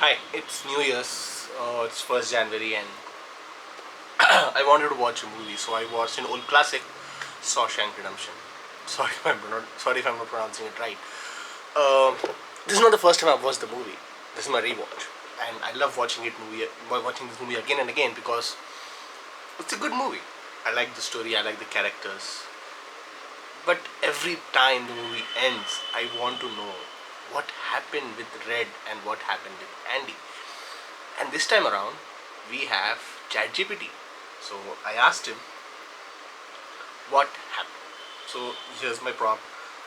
Hi, it's New Year's. It's 1st January, and I wanted to watch a movie, so I watched an old classic, Shawshank Redemption. Sorry if I'm not pronouncing it right. Um, this is not the first time I've watched the movie. This is my rewatch, and I love watching this movie again and again because it's a good movie. I like the story. I like the characters. But every time the movie ends, I want to know what happened with Red and what happened with Andy. And this time around, we have ChatGPT. So I asked him what happened. So here's my prompt.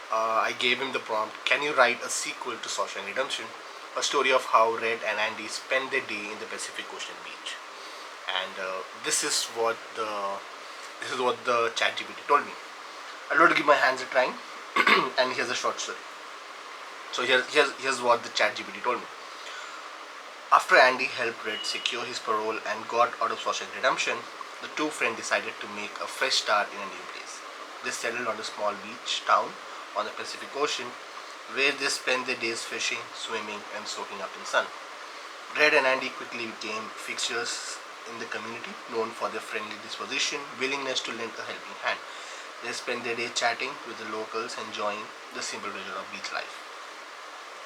I gave him the prompt. Can you write a sequel to Shawshank Redemption? A story of how Red and Andy spend their day in the Pacific Ocean beach. And this is what the ChatGPT told me. I'd love to give my hands a try. And here's a short story. So here's what the ChatGPT told me. After Andy helped Red secure his parole and got out of Shawshank Redemption, the two friends decided to make a fresh start in a new place. They settled on a small beach town on the Pacific Ocean where they spent their days fishing, swimming, and soaking up in sun. Red and Andy quickly became fixtures in the community, known for their friendly disposition, willingness to lend a helping hand. They spent their day chatting with the locals, enjoying the simple pleasure of beach life.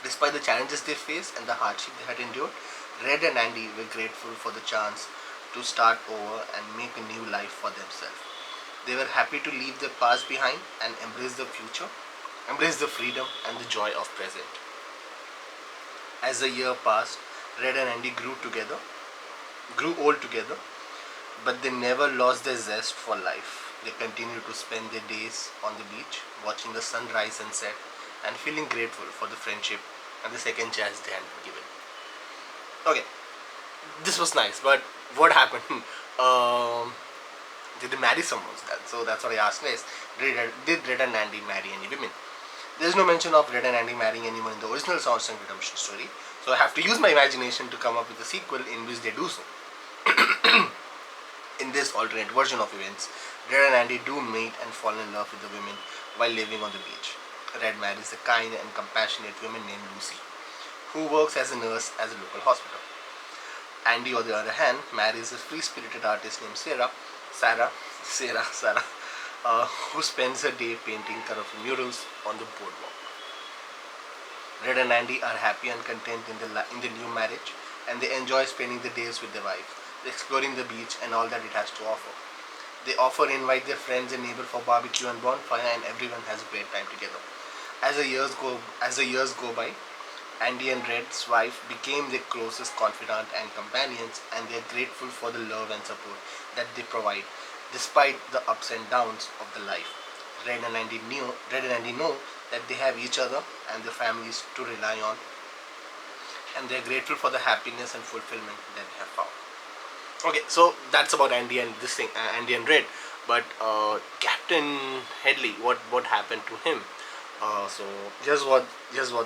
Despite the challenges they faced and the hardship they had endured, Red and Andy were grateful for the chance to start over and make a new life for themselves. They were happy to leave their past behind and embrace the future, embrace the freedom and the joy of present. As the year passed, Red and Andy grew old together, but they never lost their zest for life. They continued to spend their days on the beach, watching the sun rise and set, and feeling grateful for the friendship and the second chance they had been given. Okay, this was nice, but what happened? um, did they marry someone? So that's what I asked next. Did Red and Andy marry any women? There's no mention of Red and Andy marrying anyone in the original Shawshank Redemption story, so I have to use my imagination to come up with a sequel in which they do so. In this alternate version of events, Red and Andy do meet and fall in love with the women while living on the beach. Red marries a kind and compassionate woman named Lucy, who works as a nurse at a local hospital. Andy, on the other hand, marries a free-spirited artist named Sarah, who spends her day painting colorful murals on the boardwalk. Red and Andy are happy and content in the new marriage, and they enjoy spending the days with their wife, exploring the beach and all that it has to offer. They often invite their friends and neighbors for barbecue and bonfire, and everyone has a great time together. As the years go by, Andy and Red's wife became their closest confidant and companions, and they are grateful for the love and support that they provide, despite the ups and downs of the life. Red and Andy know that they have each other and their families to rely on, and they are grateful for the happiness and fulfillment that they have found. Okay, so that's about Andy and this thing, Andy and Red. But Captain Headley, what happened to him? So here's what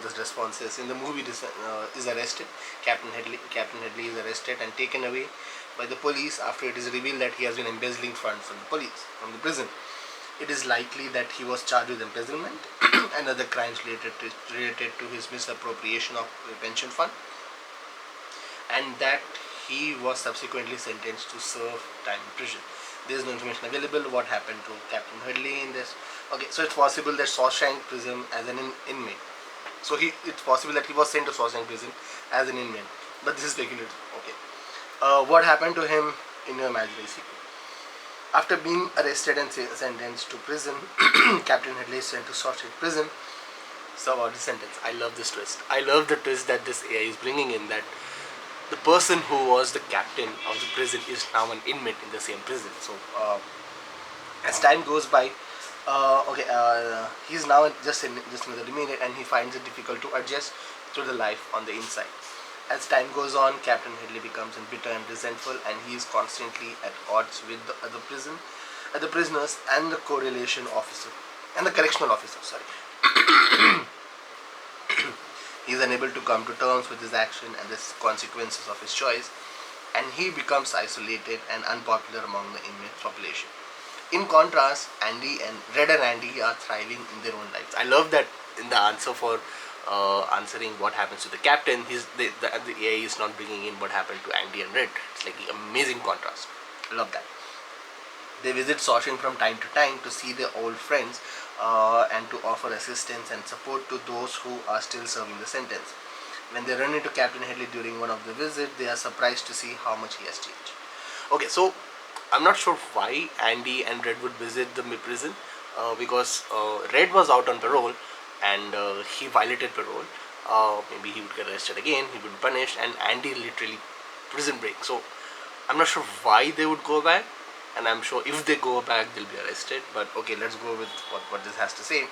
this response is. In the movie, this is arrested. Captain Headley is arrested and taken away by the police after it is revealed that he has been embezzling funds from the prison. It is likely that he was charged with embezzlement and other crimes related to his misappropriation of the pension fund, and that he was subsequently sentenced to serve time in prison. There is no information available what happened to Captain Hurley in this. Okay, so it's possible that Shawshank prison as an inmate. So it's possible that he was sent to Shawshank prison as an inmate, but this is speculative. Okay, what happened to him in your imaginary sequel? After being arrested and sentenced to prison, Captain Headley is sent to Shawshank prison. So about the sentence, I love this twist. I love the twist that this AI is bringing in, that the person who was the captain of the prison is now an inmate in the same prison. So as time goes by, he's now just another inmate, and he finds it difficult to adjust to the life on the inside. As time goes on, Captain Headley becomes bitter and resentful, and he is constantly at odds with the other prisoners, and the correlation officer, and the correctional officer. Sorry. He is unable to come to terms with his action and the consequences of his choice, and he becomes isolated and unpopular among the inmate population. In contrast, Red and Andy are thriving in their own lives. I love that in the answer for answering what happens to the captain. The AI is not bringing in what happened to Andy and Red. It's like an amazing contrast. I love that. They visit Shawshank from time to time to see their old friends and to offer assistance and support to those who are still serving the sentence. When they run into Captain Headley during one of the visits, they are surprised to see how much he has changed. Okay, so I'm not sure why Andy and Red would visit the prison because Red was out on parole and he violated parole. Maybe he would get arrested again, he would be punished, and Andy literally prison break. So I'm not sure why they would go back, and I'm sure if they go back they'll be arrested. But okay, let's go with what this has to say.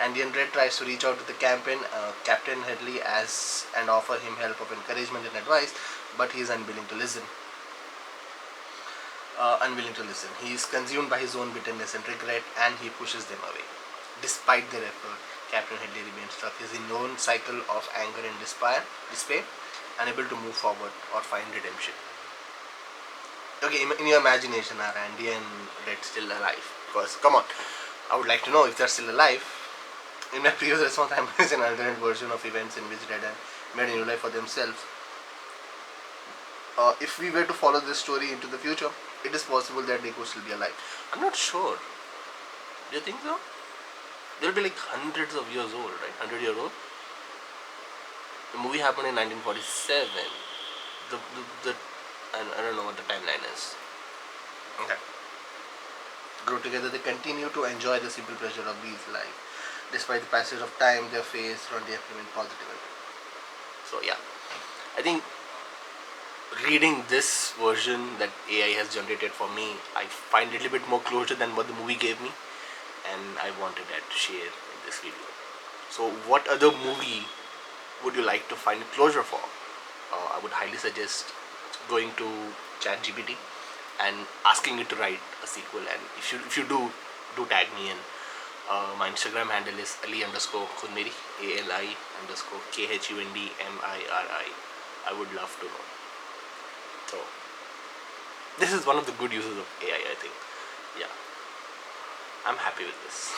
Andy and Red tries to reach out to the Captain Headley and offer him help of encouragement and advice, but he is unwilling to listen. He is consumed by his own bitterness and regret, and he pushes them away. Despite their effort, Captain Headley remains stuck in his own cycle of anger and despair, unable to move forward or find redemption. Okay, in your imagination, are Andy and Red still alive? Because, come on, I would like to know if they're still alive. In my previous response, I mentioned an alternate version of events in which Red made a new life for themselves. If we were to follow this story into the future, it is possible that they could still be alive. I'm not sure. Do you think so? They'll be like hundreds of years old, right? 100-year old. The movie happened in 1947. I don't know what the timeline is. Okay. Grow together, they continue to enjoy the simple pleasure of being alive. Despite the passage of time, their faith run their remain positive. So yeah, I think reading this version that AI has generated for me, I find a little bit more closure than what the movie gave me, and I wanted that to share in this video. So what other movie would you like to find closure for? I would highly suggest going to ChatGPT and asking it to write a sequel, and if you do tag me in. My Instagram handle is Ali_Khundmeri, Ali_KHUNDMIRI. I would love to know. So this is one of the good uses of AI, I think. Yeah, I'm happy with this.